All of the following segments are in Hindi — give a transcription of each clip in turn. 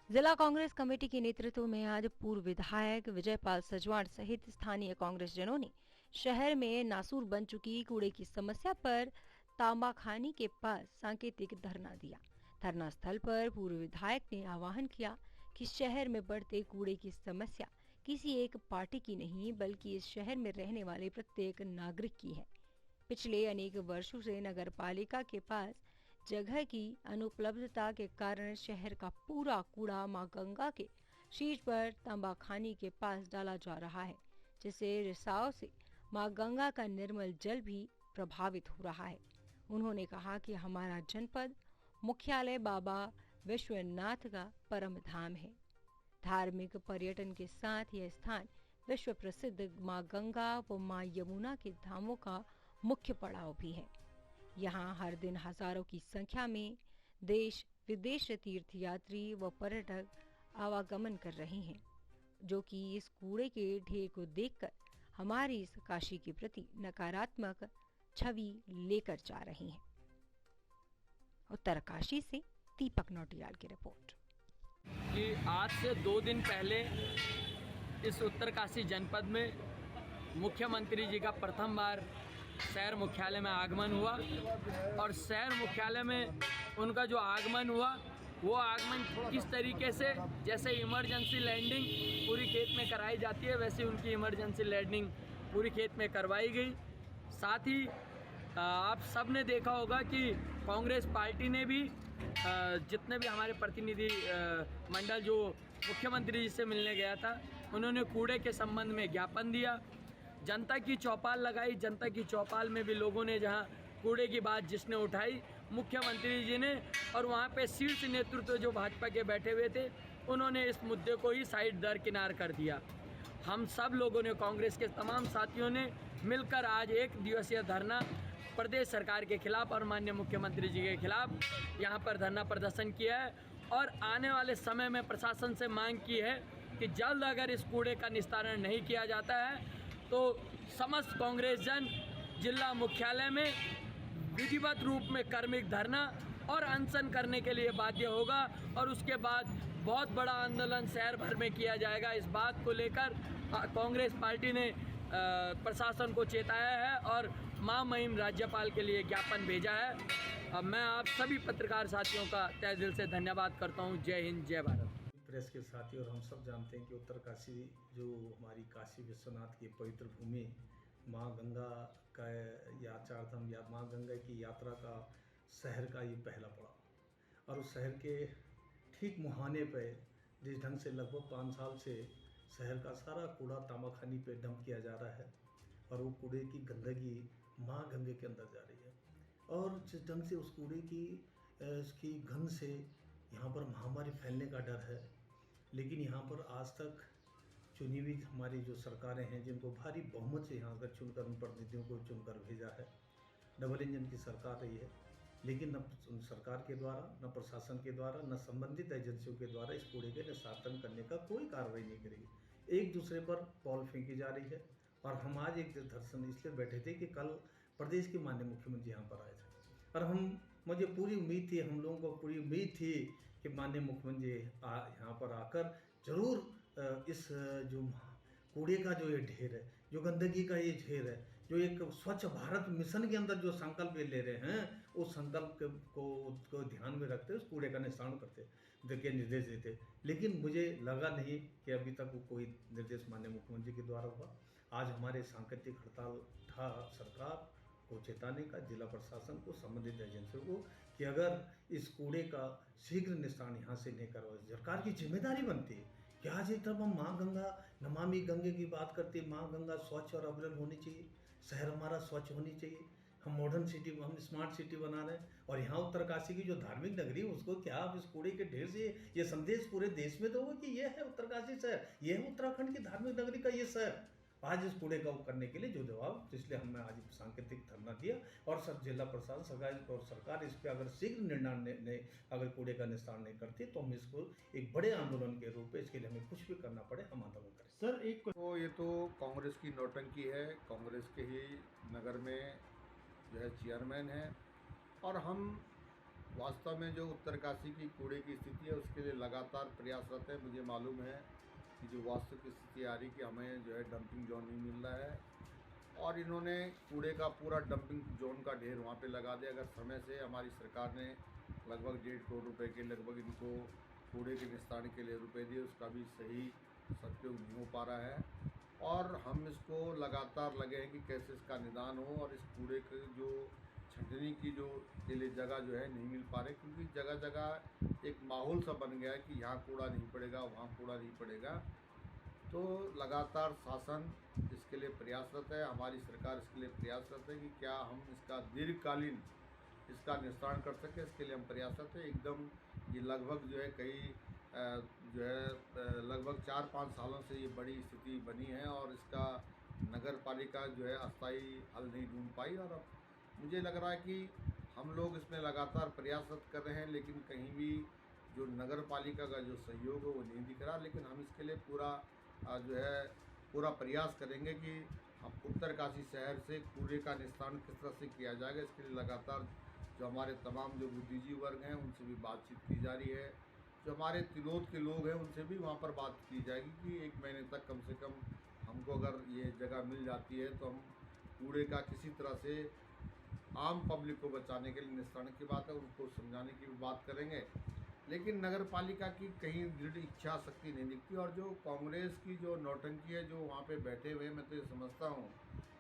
जिला कांग्रेस कमेटी के नेतृत्व में आज पूर्व विधायक विजयपाल सजवाण सहित स्थानीय कांग्रेस जनों ने शहर में नासूर बन चुकी कूड़े की समस्या पर तांबाखानी के पास सांकेतिक धरना दिया। धरना स्थल पर पूर्व विधायक ने आह्वान किया कि शहर में बढ़ते कूड़े की समस्या किसी एक पार्टी की नहीं बल्कि इस शहर में रहने वाले प्रत्येक नागरिक की है। पिछले अनेक वर्षों से नगर पालिका के पास जगह की अनुपलब्धता के कारण शहर का पूरा कूड़ा मां गंगा के शीर्ष पर तांबाखानी के पास डाला जा रहा है, जिससे रिसाव से मां गंगा का निर्मल जल भी प्रभावित हो रहा है। उन्होंने कहा कि हमारा जनपद मुख्यालय बाबा विश्वनाथ का परम धाम है। धार्मिक पर्यटन के साथ यह स्थान विश्व प्रसिद्ध मां गंगा व मां यमुना के धामों का मुख्य पड़ाव भी है। यहाँ हर दिन हजारों की संख्या में देश विदेश तीर्थयात्री व पर्यटक आवागमन कर रहे हैं, जो कि इस कूड़े के ढेर को देखकर हमारी इस काशी के प्रति नकारात्मक छवि लेकर जा रही हैं। उत्तरकाशी से दीपक नौटियाल की रिपोर्ट। कि आज से 2 दिन पहले इस उत्तरकाशी जनपद में मुख्यमंत्री जी का प्रथम बार शहर मुख्यालय में आगमन हुआ और शहर मुख्यालय में उनका जो आगमन हुआ वो आगमन किस तरीके से, जैसे इमरजेंसी लैंडिंग पूरी खेत में कराई जाती है वैसे उनकी इमरजेंसी लैंडिंग पूरी खेत में करवाई गई। साथ ही आप सब ने देखा होगा कि कांग्रेस पार्टी ने भी जितने भी हमारे प्रतिनिधि मंडल जो मुख्यमंत्री जी से मिलने गया था उन्होंने कूड़े के संबंध में ज्ञापन दिया, जनता की चौपाल लगाई। जनता की चौपाल में भी लोगों ने जहां कूड़े की बात जिसने उठाई मुख्यमंत्री जी ने, और वहां पे शीर्ष नेतृत्व जो भाजपा के बैठे हुए थे उन्होंने इस मुद्दे को ही साइड दरकिनार कर दिया। हम सब लोगों ने, कांग्रेस के तमाम साथियों ने मिलकर आज 1 दिवसीय धरना प्रदेश सरकार के खिलाफ और माननीय मुख्यमंत्री जी के खिलाफ यहाँ पर धरना प्रदर्शन किया है और आने वाले समय में प्रशासन से मांग की है कि जल्द अगर इस कूड़े का निस्तारण नहीं किया जाता है तो समस्त कांग्रेस जन जिला मुख्यालय में विधिवत रूप में कार्मिक धरना और अनशन करने के लिए बाध्य होगा और उसके बाद बहुत बड़ा आंदोलन शहर भर में किया जाएगा। इस बात को लेकर कांग्रेस पार्टी ने प्रशासन को चेताया है और महामहिम राज्यपाल के लिए ज्ञापन भेजा है। मैं आप सभी पत्रकार साथियों का तहे दिल से धन्यवाद करता हूं। जय हिंद, जय भारत। प्रेस के साथी और हम सब जानते हैं कि उत्तरकाशी जो हमारी काशी विश्वनाथ की पवित्र भूमि माँ गंगा का या चारधाम या माँ गंगा की यात्रा का शहर का ये पहला पड़ाव, और उस शहर के ठीक मुहाने पे जिस ढंग से लगभग 5 साल से शहर का सारा कूड़ा तांबाखानी पे डंप किया जा रहा है और वो कूड़े की गंदगी माँ गंगे के अंदर जा रही है और जिस ढंग से उस कूड़े की इसकी गंध से यहाँ पर महामारी फैलने का डर है। लेकिन यहाँ पर आज तक चुनी हुई हमारी जो सरकारें हैं जिनको भारी बहुमत से यहाँ पर चुनकर उन प्रतिनिधियों को चुनकर भेजा है, डबल इंजन की सरकार रही है, लेकिन न सरकार के द्वारा, न प्रशासन के द्वारा, न संबंधित एजेंसियों के द्वारा इस कूड़े के निस्तारण करने का कोई कार्रवाई नहीं करेगी। एक दूसरे पर पॉल फेंकी जा रही है और हम आज एक धरना इसलिए बैठे थे कि कल प्रदेश के माननीय मुख्यमंत्री यहाँ पर आए थे और मुझे पूरी उम्मीद थी, हम लोगों को पूरी उम्मीद थी कि माननीय मुख्यमंत्री यहाँ पर आकर जरूर इस जो कूड़े का जो ये ढेर है, जो गंदगी का ये ढेर है, जो एक स्वच्छ भारत मिशन के अंदर जो संकल्प ले रहे हैं उस संकल्प को ध्यान में रखते उस कूड़े का निस्तारण करते के निर्देश देते। लेकिन मुझे लगा नहीं कि अभी तक वो कोई निर्देश माननीय मुख्यमंत्री के द्वारा हुआ। आज हमारे सांकेतिक हड़ताल था सरकार को चेताने का, जिला प्रशासन को, संबंधित एजेंसियों को कि अगर इस कूड़े का शीघ्र निस्तारण यहाँ से नहीं करवा, सरकार की जिम्मेदारी बनती है कि आज एक तरफ हम माँ गंगा नमामि गंगे की बात करते हैं, माँ गंगा स्वच्छ और अविरल होनी चाहिए, शहर हमारा स्वच्छ होनी चाहिए, हम मॉडर्न सिटी, हम स्मार्ट सिटी बना रहे हैं और यहाँ उत्तरकाशी की जो धार्मिक नगरी है उसको क्या आप इस कूड़े के ढेर से ये संदेश पूरे देश में दोगे कि ये है उत्तरकाशी शहर, ये है उत्तराखंड की धार्मिक नगरी का ये शहर। आज इस कूड़े का करने के लिए जो जवाब, इसलिए हमने आज सांकेतिक धरना दिया और सब जिला प्रशासन और सरकार इस पर अगर शीघ्र निर्णय अगर कूड़े का निस्तारण नहीं करती तो हम इसको एक बड़े आंदोलन के रूप में, इसके लिए हमें कुछ भी करना पड़े हम आंदोलन करें। सर एक तो ये तो कांग्रेस की नौटंकी है, कांग्रेस के ही नगर में जो है चेयरमैन है और हम वास्तव में जो उत्तरकाशी की कूड़े की स्थिति है उसके लिए लगातार प्रयासरत है। मुझे मालूम है कि जो वास्तविक स्थिति आ रही कि हमें जो है डंपिंग जोन नहीं मिल रहा है और इन्होंने कूड़े का पूरा डंपिंग जोन का ढेर वहाँ पे लगा दिया। अगर समय से हमारी सरकार ने लगभग 1.5 करोड़ रुपए के लगभग इनको कूड़े के निस्तारण के लिए रुपए दिए, उसका भी सही सदुपयोग नहीं हो पा रहा है और हम इसको लगातार लगे हैं कि कैसे इसका निदान हो और इस कूड़े के जो छंटनी की जो के लिए जगह जो है नहीं मिल पा रहे, क्योंकि जगह जगह एक माहौल सा बन गया है कि यहाँ कूड़ा नहीं पड़ेगा, वहाँ कूड़ा नहीं पड़ेगा। तो लगातार शासन इसके लिए प्रयासरत है, हमारी सरकार इसके लिए प्रयासरत है कि क्या हम इसका दीर्घकालीन इसका निस्तारण कर सकें, इसके लिए हम प्रयासरत है। एकदम ये लगभग जो है जो है लगभग 4-5 सालों से ये बड़ी स्थिति बनी है और इसका नगर पालिका जो है अस्थायी हल नहीं ढूंढ पाई और अब मुझे लग रहा है कि हम लोग इसमें लगातार प्रयासरत कर रहे हैं, लेकिन कहीं भी जो नगर पालिका का जो सहयोग है वो नहीं दिख रहा। लेकिन हम इसके लिए पूरा प्रयास करेंगे कि हम उत्तरकाशी शहर से कूड़े का निस्तारण किस तरह से किया जाएगा। इसके लिए लगातार जो हमारे तमाम जो बुद्धिजीवी वर्ग हैं उनसे भी बातचीत की जा रही है, जो हमारे तिलोद के लोग हैं उनसे भी वहाँ पर बात की जाएगी कि 1 महीने तक कम से कम हमको अगर ये जगह मिल जाती है तो हम कूड़े का किसी तरह से आम पब्लिक को बचाने के लिए निस्तारण की बात है, उनको समझाने की भी बात करेंगे। लेकिन नगर पालिका की कहीं दृढ़ इच्छा शक्ति नहीं दिखती और जो कांग्रेस की जो नौटंकी है जो वहाँ पे बैठे हुए, मैं तो ये समझता हूँ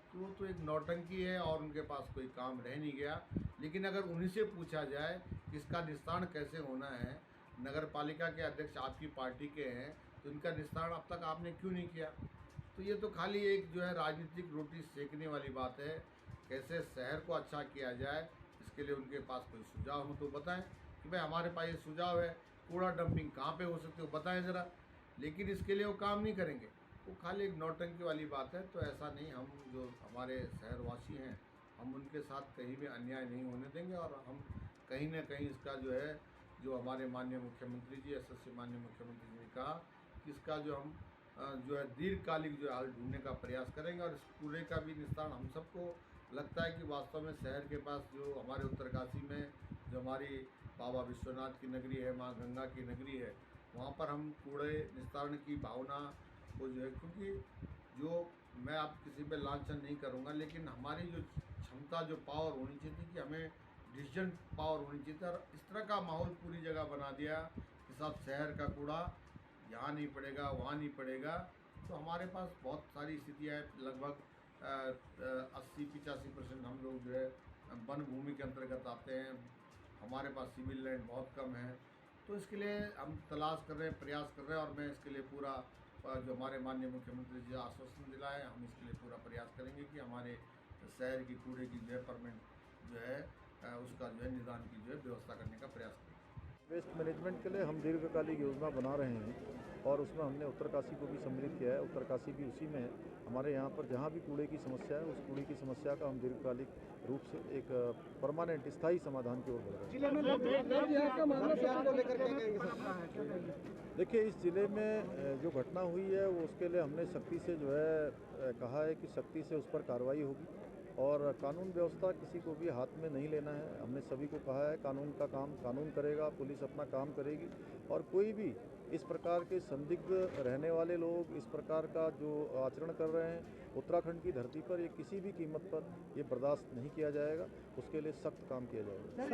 कि वो तो एक नौटंकी है और उनके पास कोई काम रह नहीं गया। लेकिन अगर उन्हीं से पूछा जाए कि इसका निस्तारण कैसे होना है, नगर पालिका के अध्यक्ष आपकी पार्टी के हैं तो इनका निस्तारण अब तक आपने क्यों नहीं किया? तो ये तो खाली एक जो है राजनीतिक रोटी सेकने वाली बात है। कैसे शहर को अच्छा किया जाए इसके लिए उनके पास कोई सुझाव हो तो बताएं कि भाई हमारे पास ये सुझाव है, कूड़ा डंपिंग कहाँ पे हो सकती है वो बताएं ज़रा। लेकिन इसके लिए वो काम नहीं करेंगे, वो खाली एक नौटंकी वाली बात है। तो ऐसा नहीं, हम जो हमारे शहरवासी हैं हम उनके साथ कहीं भी अन्याय नहीं होने देंगे और हम कहीं ना कहीं इसका जो हमारे माननीय मुख्यमंत्री जी यशस्वी माननीय मुख्यमंत्री जी ने कहा कि इसका जो हम जो है दीर्घकालिक जो हल ढूंढने का प्रयास करेंगे और इस कूड़े का भी निस्तारण हम सबको लगता है कि वास्तव में शहर के पास जो हमारे उत्तरकाशी में जो हमारी बाबा विश्वनाथ की नगरी है, माँ गंगा की नगरी है, वहाँ पर हम कूड़े निस्तारण की भावना को जो है, क्योंकि जो मैं आप किसी पे लांछन नहीं करूँगा, लेकिन हमारी जो क्षमता जो पावर होनी चाहिए थी कि हमें डिसीजन पावर होनी चाहिए थी और इस तरह का माहौल पूरी जगह बना दिया कि सब शहर का कूड़ा यहाँ नहीं पड़ेगा, वहाँ नहीं पड़ेगा। तो हमारे पास बहुत सारी स्थितियाँ लगभग 80-85% हम लोग जो है वन भूमि के अंतर्गत आते हैं, हमारे पास सिविल लैंड बहुत कम है। तो इसके लिए हम तलाश कर रहे हैं, प्रयास कर रहे हैं और मैं इसके लिए पूरा जो हमारे माननीय मुख्यमंत्री जी आश्वासन दिलाए, हम इसके लिए पूरा प्रयास करेंगे कि हमारे शहर की कूड़े की जो है परमानेंट जो है उसका जो है निदान की जो है व्यवस्था करने का प्रयास करेंगे। वेस्ट मैनेजमेंट के लिए हम दीर्घकालिक योजना बना रहे हैं और उसमें हमने उत्तरकाशी को भी सम्मिलित किया है। उत्तरकाशी भी उसी में है। हमारे यहाँ पर जहाँ भी कूड़े की समस्या है उस कूड़े की समस्या का हम दीर्घकालिक रूप से एक परमानेंट स्थायी समाधान की ओर बढ़ रहे हैं। देखिए, इस ज़िले में जो घटना हुई है वो उसके लिए हमने सख्ती से जो है कहा है कि सख्ती से उस पर कार्रवाई होगी और कानून व्यवस्था किसी को भी हाथ में नहीं लेना है। हमने सभी को कहा है कानून का काम कानून करेगा, पुलिस अपना काम करेगी और कोई भी इस प्रकार के संदिग्ध रहने वाले लोग इस प्रकार का जो आचरण कर रहे हैं उत्तराखंड की धरती पर ये किसी भी कीमत पर ये बर्दाश्त नहीं किया जाएगा। उसके लिए सख्त काम किया जाएगा।